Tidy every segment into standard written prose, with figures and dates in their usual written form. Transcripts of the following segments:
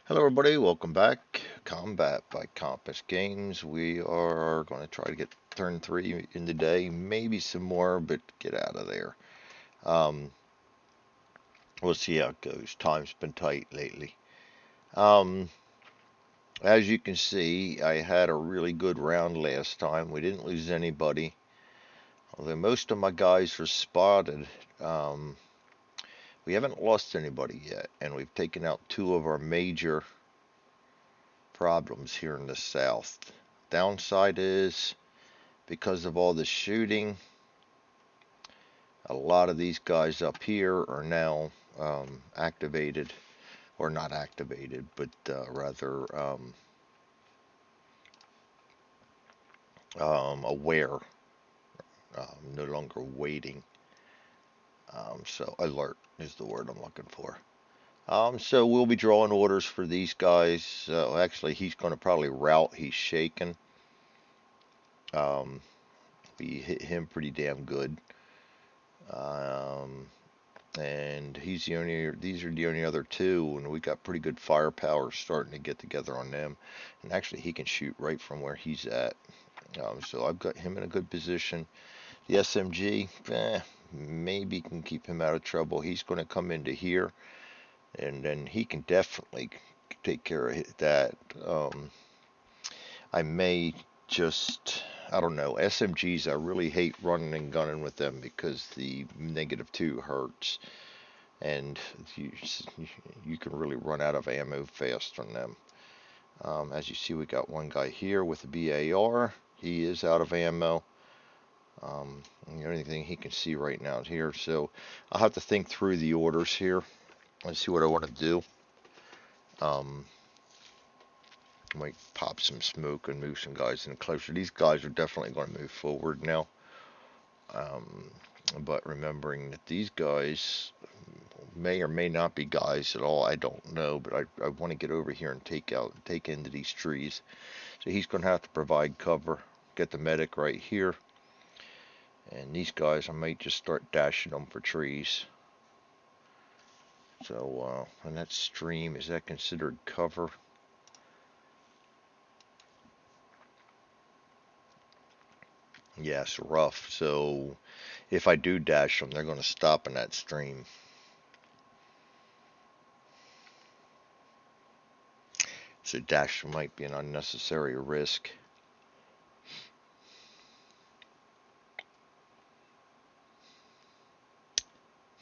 Hello, everybody. Welcome back. Combat by Compass Games. We are going to try to get turn three in the day, maybe some more, but get out of there. Um, we'll see how it goes. Time's been tight lately. Um, as you can see, I had a really good round last time. We didn't lose anybody, although most of my guys were spotted. Um, we haven't lost anybody yet, and we've taken out two of our major problems here in the south. Downside is because of all the shooting, a lot of these guys up here are now activated, or not activated, but rather aware, no longer waiting. So alert is the word I'm looking for. So we'll be drawing orders for these guys. Actually, he's going to probably route. He's shaken. Um, we hit him pretty damn good. Um, and these are the only other two, and we got pretty good firepower starting to get together on them. And actually, he can shoot right from where he's at. So I've got him in a good position. The SMG, maybe can keep him out of trouble. He's going to come into here, and then he can definitely take care of that. I may just, I don't know. SMGs, I really hate running and gunning with them because the -2 hurts, and you, you can really run out of ammo fast on them. As you see, we got one guy here with a BAR. He is out of ammo. The only thing he can see right now is here, so I'll have to think through the orders here and see what I want to do. Um, might pop some smoke and move some guys in closer. These guys are definitely going to move forward now. Um, but remembering that these guys may or may not be guys at all, I don't know. But I want to get over here and take into these trees. So he's going to have to provide cover. Get the medic right here. And these guys, I might just start dashing them for trees. So, and that stream, is that considered cover? Yes, rough. So if I do dash them, they're going to stop in that stream. So dash might be an unnecessary risk.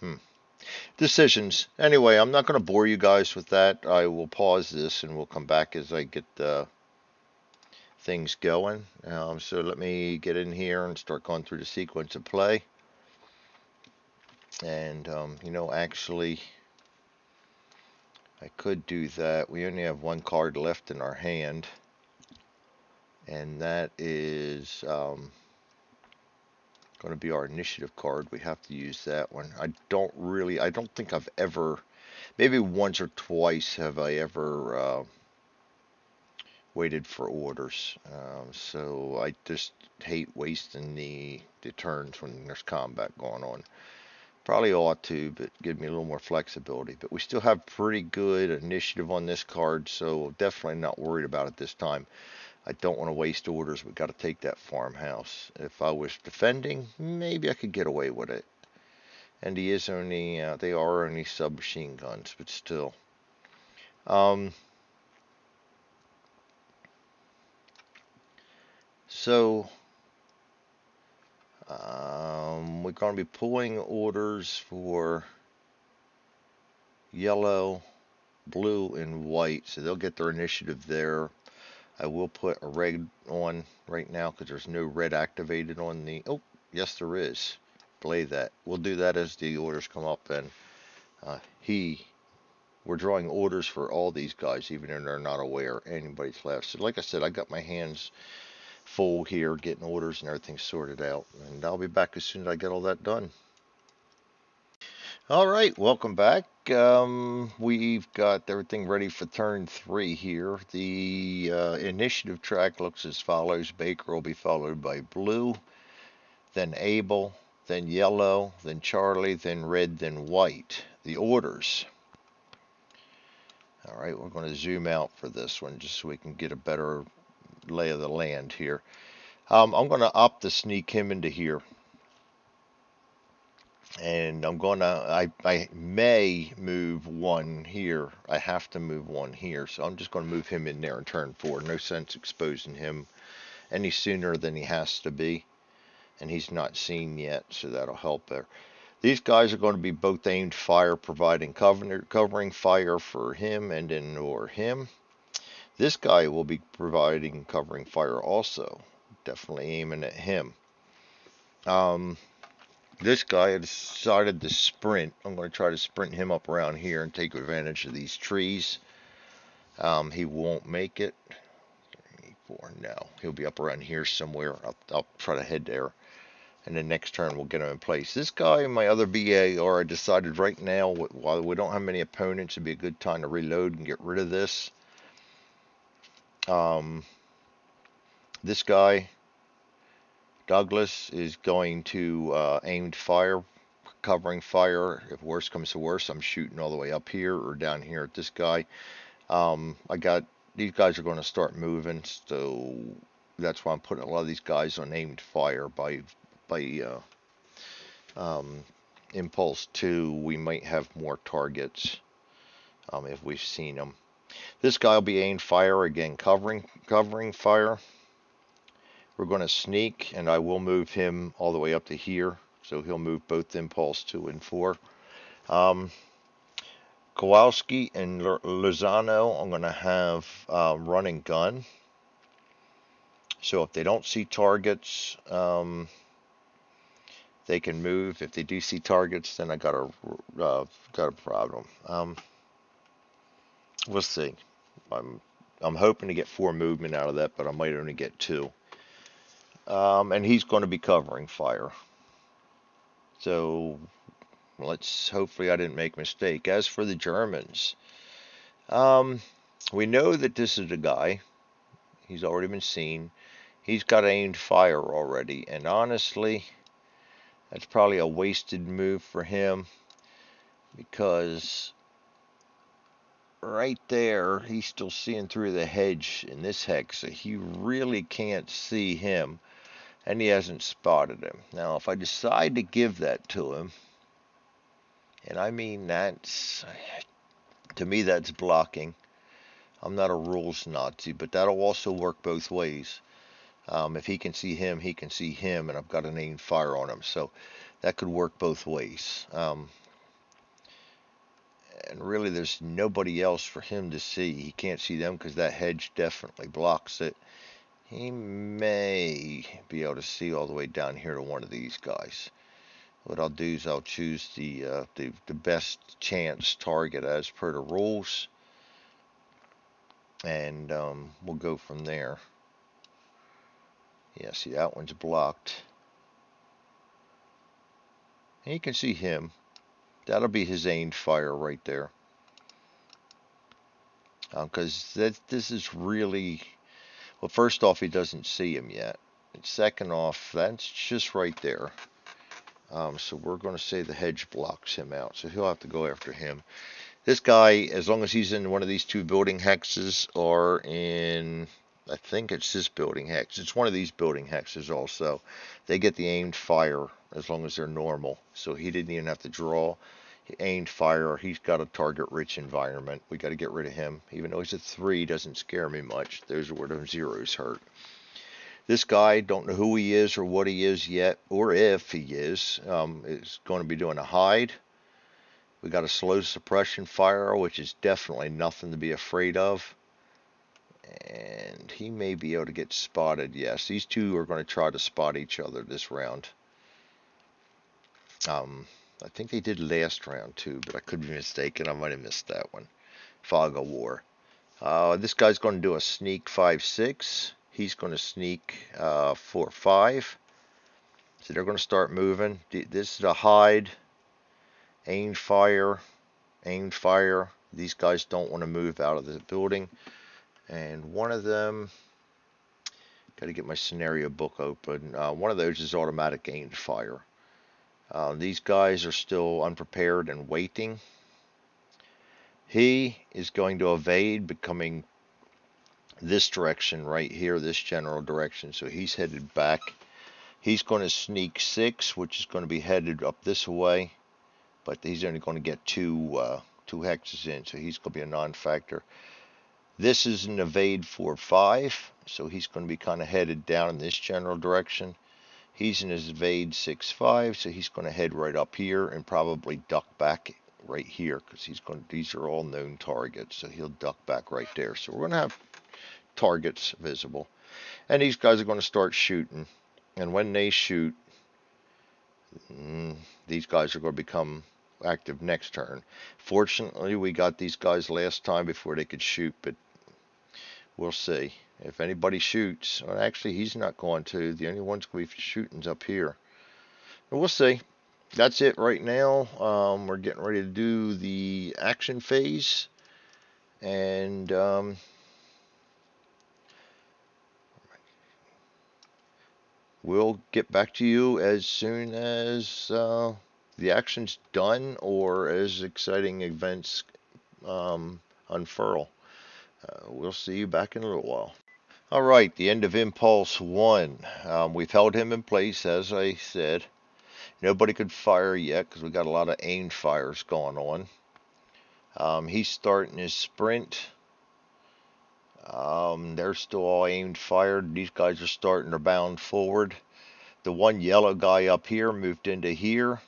Hmm. Decisions. Anyway, I'm not going to bore you guys with that. I will pause this and we'll come back as I get things going. So let me get in here and start going through the sequence of play. And, actually, I could do that. We only have one card left in our hand, and that is going to be our initiative card. We have to use that one. I don't think I've ever, maybe once or twice have I ever waited for orders. So I just hate wasting the turns when there's combat going on. Probably ought to, but give me a little more flexibility. But we still have pretty good initiative on this card, so definitely not worried about it this time. I don't want to waste orders. We've got to take that farmhouse. If I was defending, maybe I could get away with it. And they are only submachine guns, but still. Um, so we're going to be pulling orders for yellow, blue, and white, so they'll get their initiative there. I will put a red on right now because there's no red activated on the. Oh, yes, there is. Play that. We'll do that as the orders come up. And we're drawing orders for all these guys, even if they're not aware anybody's left. So, like I said, I got my hands full here, getting orders and everything sorted out. And I'll be back as soon as I get all that done. All right, welcome back. We've got everything ready for turn three here. The initiative track looks as follows. Baker will be followed by blue, then Abel, then yellow, then Charlie, then red, then white. The orders. All right, we're going to zoom out for this one just so we can get a better lay of the land here. I'm going to opt to sneak him into here. And I may move one here. I have to move one here. So I'm just going to move him in there in turn 4. No sense exposing him any sooner than he has to be. And he's not seen yet, so that'll help there. These guys are going to be both aimed fire, providing covering fire for him and then or him. This guy will be providing covering fire also. Definitely aiming at him. This guy has decided to sprint. I'm going to try to sprint him up around here and take advantage of these trees. He won't make it. 4, no. He'll be up around here somewhere. I'll try to head there. And then next turn we'll get him in place. This guy and my other BAR, I decided right now, while we don't have many opponents, it'd be a good time to reload and get rid of this. This guy, Douglas, is going to aimed fire, covering fire. If worse comes to worse, I'm shooting all the way up here or down here at this guy. These guys are going to start moving, so that's why I'm putting a lot of these guys on aimed fire by impulse 2. We might have more targets if we've seen them. This guy will be aimed fire again, covering fire. We're going to sneak, and I will move him all the way up to here, so he'll move both impulse 2 and 4. Kowalski and Lozano, I'm going to have run and gun. So if they don't see targets, they can move. If they do see targets, then I got a problem. We'll see. I'm hoping to get 4 movement out of that, but I might only get 2. And he's going to be covering fire. So hopefully I didn't make a mistake. As for the Germans, we know that this is a guy. He's already been seen. He's got aimed fire already, and honestly, that's probably a wasted move for him, because right there, he's still seeing through the hedge in this hex, so he really can't see him, and he hasn't spotted him. Now, if I decide to give that to him, and I mean to me that's blocking. I'm not a rules Nazi, but that'll also work both ways. If he can see him, he can see him, and I've got an aimed fire on him, so that could work both ways. And really, there's nobody else for him to see. He can't see them because that hedge definitely blocks it. He may be able to see all the way down here to one of these guys. What I'll do is I'll choose the best chance target as per the rules, and we'll go from there. Yeah, see, that one's blocked. And you can see him. That'll be his aimed fire right there. Because this is really, well, first off, he doesn't see him yet. And second off, that's just right there. So we're going to say the hedge blocks him out. So he'll have to go after him. This guy, as long as he's in one of these 2 building hexes, or in, I think it's this building hex. It's one of these building hexes also. They get the aimed fire as long as they're normal. So he didn't even have to draw. He aimed fire. He's got a target-rich environment. We got to get rid of him. Even though he's a 3, doesn't scare me much. Those are where them zeros hurt. This guy, don't know who he is or what he is yet, or if he is going to be doing a hide. We got a slow suppression fire, which is definitely nothing to be afraid of. And he may be able to get spotted. Yes, these 2 are going to try to spot each other this round. I think they did last round too, but I could be mistaken. I might have missed that one. Fog of War. This guy's going to do a sneak 5-6. He's going to sneak 4-5. So they're going to start moving. This is a hide. Aimed fire. Aimed fire. These guys don't want to move out of the building. And one of them, got to get my scenario book open. One of those is automatic aimed fire. These guys are still unprepared and waiting. He is going to evade, becoming this direction right here, this general direction. So he's headed back. He's going to sneak 6, which is going to be headed up this way, but he's only going to get two hexes in, so he's going to be a non-factor. This is an evade for 5, so he's going to be kind of headed down in this general direction. He's in his evade 6-5, so he's going to head right up here and probably duck back right here, because these are all known targets, so he'll duck back right there. So we're going to have targets visible, and these guys are going to start shooting, and when they shoot, these guys are going to become active next turn. Fortunately, we got these guys last time before they could shoot, but we'll see. If anybody shoots, well, actually he's not going to. The only one's going to be shooting's up here. But we'll see. That's it right now. We're getting ready to do the action phase, and we'll get back to you as soon as the action's done or as exciting events unfurl. We'll see you back in a little while. All right, the end of Impulse 1. We've held him in place, as I said. Nobody could fire yet because we got a lot of aimed fires going on. He's starting his sprint. They're still all aimed fired. These guys are starting to bound forward. The one yellow guy up here moved into here.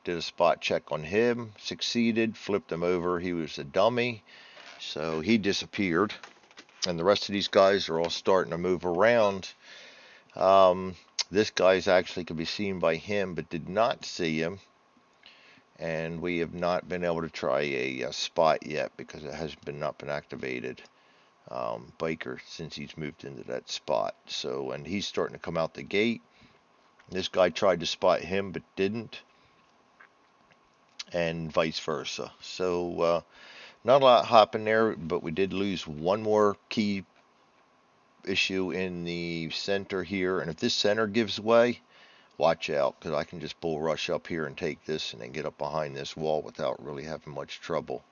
Did a spot check on him. Succeeded. Flipped him over. He was a dummy. So he disappeared. And the rest of these guys are all starting to move around. This guy's actually could be seen by him, but did not see him. And we have not been able to try a spot yet because it has not been activated. Biker, since he's moved into that spot. So, and he's starting to come out the gate. This guy tried to spot him, but didn't. And vice versa. So, not a lot happened there, but we did lose one more key issue in the center here. And if this center gives way, watch out, because I can just bull rush up here and take this and then get up behind this wall without really having much trouble.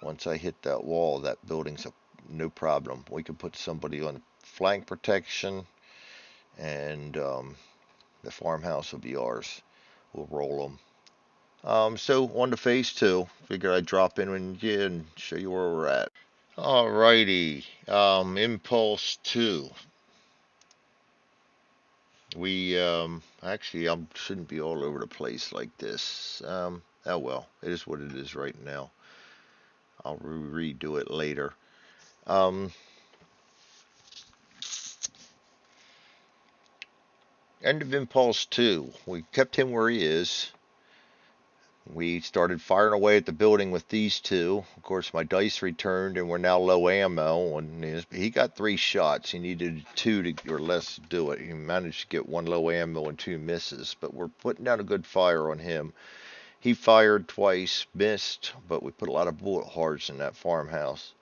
Once I hit that wall, that building's no problem. We can put somebody on flank protection, and the farmhouse will be ours. We'll roll them. So on to phase 2. Figured I'd drop in and show you where we're at. Alrighty, Impulse 2. We actually I shouldn't be all over the place like this. Oh well, it is what it is right now. I'll redo it later. End of Impulse 2. We kept him where he is. We started firing away at the building with these two. Of course, my dice returned, and we're now low ammo. And he got 3 shots. He needed 2 or less to do it. He managed to get 1 low ammo and 2 misses. But we're putting down a good fire on him. He fired twice, missed, but we put a lot of bullet holes in that farmhouse.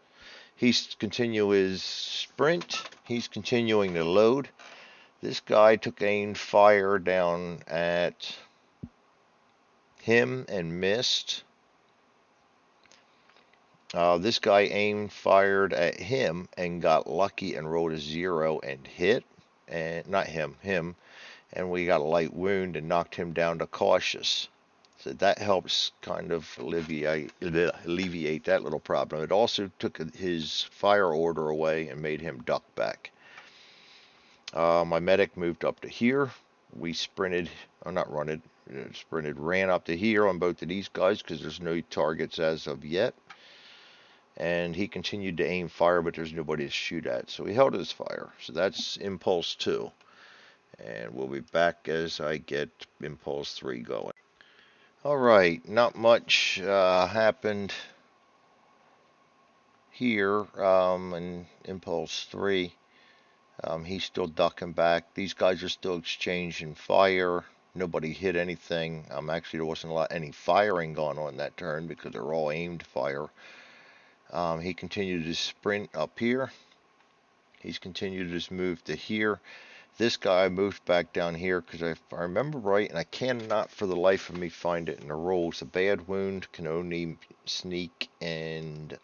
He's continuing his sprint. He's continuing to load. This guy took aimed fire down at him and missed. This guy aimed, fired at him and got lucky and rolled a 0 and hit. And not him. And we got a light wound and knocked him down to cautious. So that helps kind of alleviate that little problem. It also took his fire order away and made him duck back. My medic moved up to here. We sprinted, ran up to here on both of these guys because there's no targets as of yet. And he continued to aim fire, but there's nobody to shoot at. So he held his fire. So that's Impulse 2. And we'll be back as I get Impulse 3 going. Alright, not much happened here in Impulse 3. He's still ducking back. These guys are still exchanging fire. Nobody hit anything. Actually, there wasn't any firing going on that turn because they're all aimed fire. He continued to sprint up here. He's continued his move to here. This guy moved back down here because if I remember right, and I cannot for the life of me find it in the rules, a bad wound can only sneak and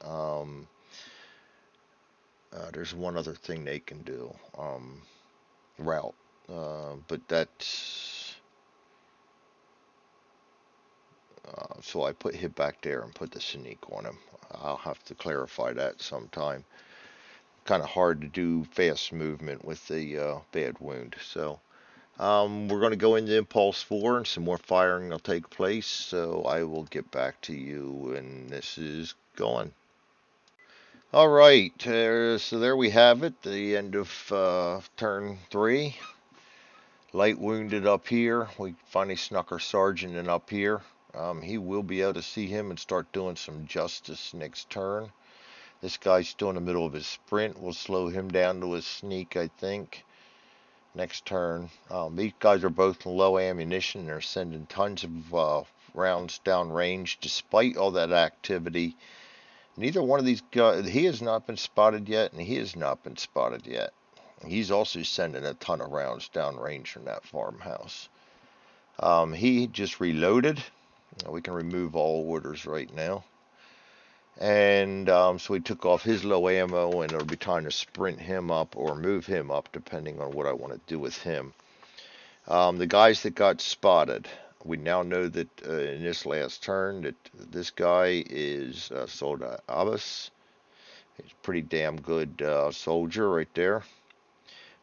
there's one other thing they can do, route. But that's so I put him back there and put the sneak on him. I'll have to clarify that sometime. Kind of hard to do fast movement with the bad wound. So we're going to go into Impulse 4 and some more firing will take place. So I will get back to you when this is going. All right, so there we have it, the end of turn 3. Light wounded up here. We finally snuck our sergeant in up here. He will be able to see him and start doing some justice next turn. This guy's still in the middle of his sprint. We'll slow him down to his sneak, I think, next turn. These guys are both low ammunition. They're sending tons of rounds down range despite all that activity. Neither one of these guys, he has not been spotted yet, and he has not been spotted yet. He's also sending a ton of rounds down range from that farmhouse. He just reloaded. We can remove all orders right now. And so we took off his low ammo, and it'll be time to sprint him up or move him up, depending on what I want to do with him. The guys that got spotted, we now know that in this last turn that this guy is Soldat Abbas. He's a pretty damn good soldier right there.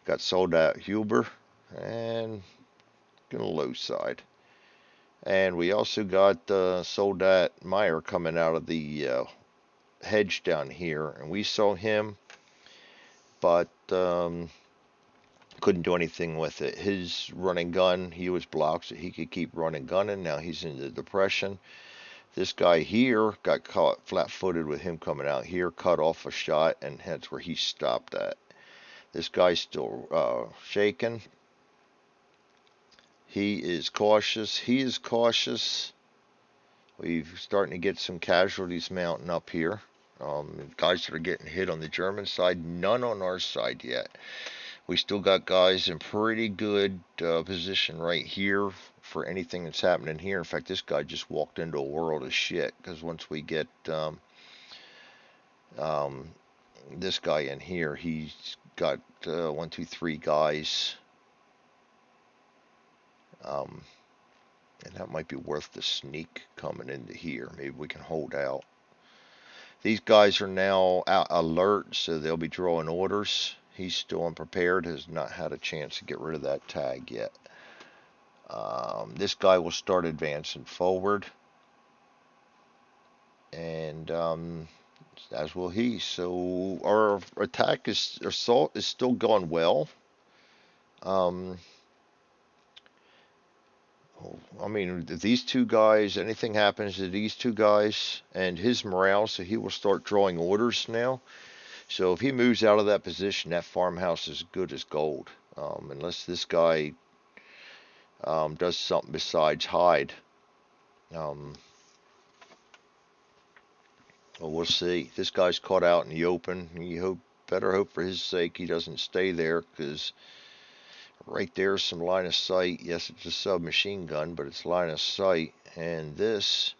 Got Soldat Huber and on the low side. And we also got Soldat Meyer coming out of the hedge down here, and we saw him, but couldn't do anything with it. His running gun, he was blocked, so he could keep running gunning. Now he's in the depression. This guy here got caught flat-footed with him coming out here, cut off a shot, and that's where he stopped at. This guy's still shaking. He is cautious. He is cautious. We're starting to get some casualties mounting up here. Guys that are getting hit on the German side, none on our side yet. We still got guys in pretty good position right here for anything that's happening here. In fact, this guy just walked into a world of shit, because once we get this guy in here, he's got 1, 2, 3 guys. And that might be worth the sneak coming into here. Maybe we can hold out. These guys are now out alert, so they'll be drawing orders. He's still unprepared, has not had a chance to get rid of that tag yet. This guy will start advancing forward. And as will he. So our assault is still going well. I mean, if these two guys, anything happens to these two guys and his morale, so he will start drawing orders now. So if he moves out of that position, that farmhouse is good as gold. Unless this guy does something besides hide. Well, we'll see. This guy's caught out in the open. You better hope for his sake he doesn't stay there, because right there's some line of sight. Yes, it's a submachine gun, but it's line of sight. And this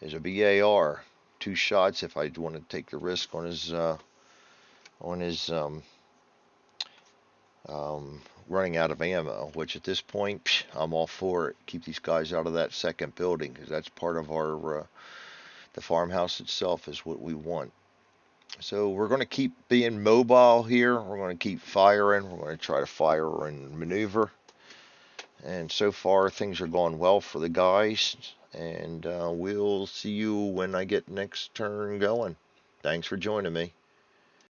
is a BAR. 2 shots if I want to take the risk on his running out of ammo, which at this point, I'm all for it. Keep these guys out of that second building, because that's part of our the farmhouse itself is what we want. So we're going to keep being mobile here. We're going to keep firing. We're going to try to fire and maneuver. And so far, things are going well for the guys. And we'll see you when I get next turn going. Thanks for joining me.